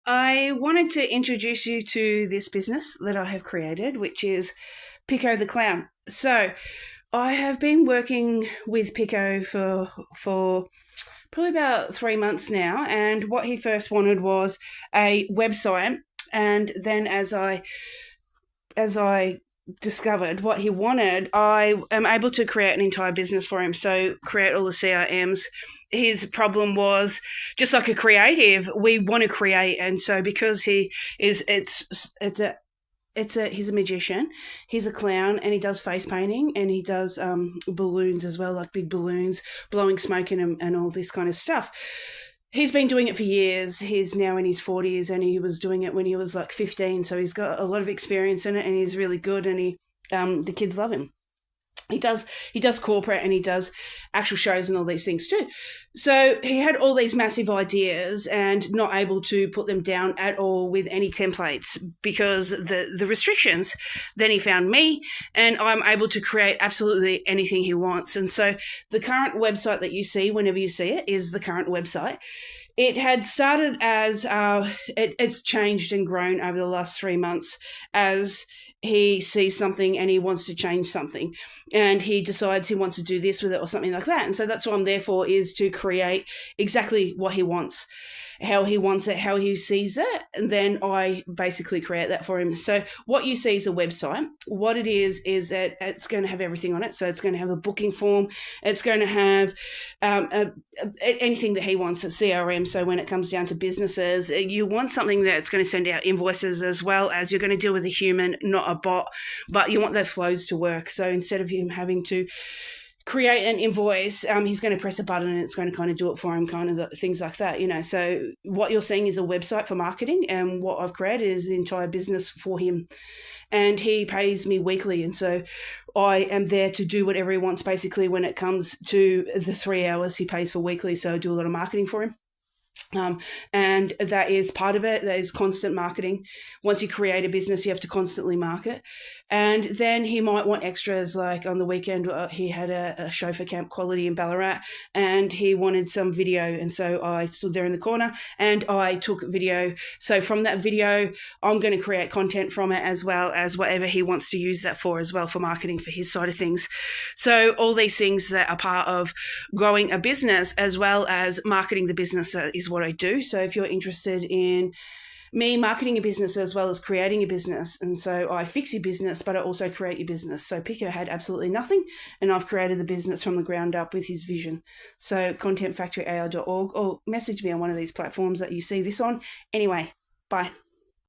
I wanted to introduce you to this business that I have created, which is Picco the Clown. So, I have been working with Picco for probably about 3 months now, and what he first wanted was a website, and then as I discovered what he wanted, I am able to create an entire business for him. So create all the CRMs. His problem was just like a creative, we want to create, and so because he is, he's a magician, he's a clown, and he does face painting, and he does balloons as well, like big balloons blowing smoke in them and all this kind of stuff. He's been doing it for years. He's now in his 40s, and he was doing it when he was like 15. So he's got a lot of experience in it, and he's really good, and the kids love him. He does corporate, and he does actual shows and all these things too. So he had all these massive ideas and not able to put them down at all with any templates because the restrictions. Then he found me, and I'm able to create absolutely anything he wants. And so the current website that you see whenever you see it is the current website. It had started as it's changed and grown over the last 3 months as he sees something and he wants to change something, and he decides he wants to do this with it or something like that. And so that's what I'm there for, is to create exactly what he wants, how he wants it, how he sees it, and then I basically create that for him. So what you see is a website. What it is that it's going to have everything on it. So it's going to have a booking form. It's going to have anything that he wants, a CRM. So when it comes down to businesses, you want something that's going to send out invoices, as well as you're going to deal with a human, not a bot, but you want those flows to work. So instead of him having to create an invoice, he's going to press a button and it's going to kind of do it for him, kind of things like that, So what you're seeing is a website for marketing, and what I've created is the entire business for him. And he pays me weekly, and so I am there to do whatever he wants, basically, when it comes to the 3 hours he pays for weekly. So I do a lot of marketing for him. And that is part of it. That is constant marketing. Once you create a business, you have to constantly market. And then he might want extras, like on the weekend, he had a show for Camp Quality in Ballarat, and he wanted some video. And so I stood there in the corner and I took video. So from that video, I'm going to create content from it, as well as whatever he wants to use that for, as well, for marketing for his side of things. So all these things that are part of growing a business, as well as marketing the business, is what I do. So if you're interested in me marketing a business as well as creating a business, and so I fix your business, but I also create your business. So Picco had absolutely nothing, and I've created the business from the ground up with his vision. So contentfactoryai.org, or message me on one of these platforms that you see this on. Anyway, bye.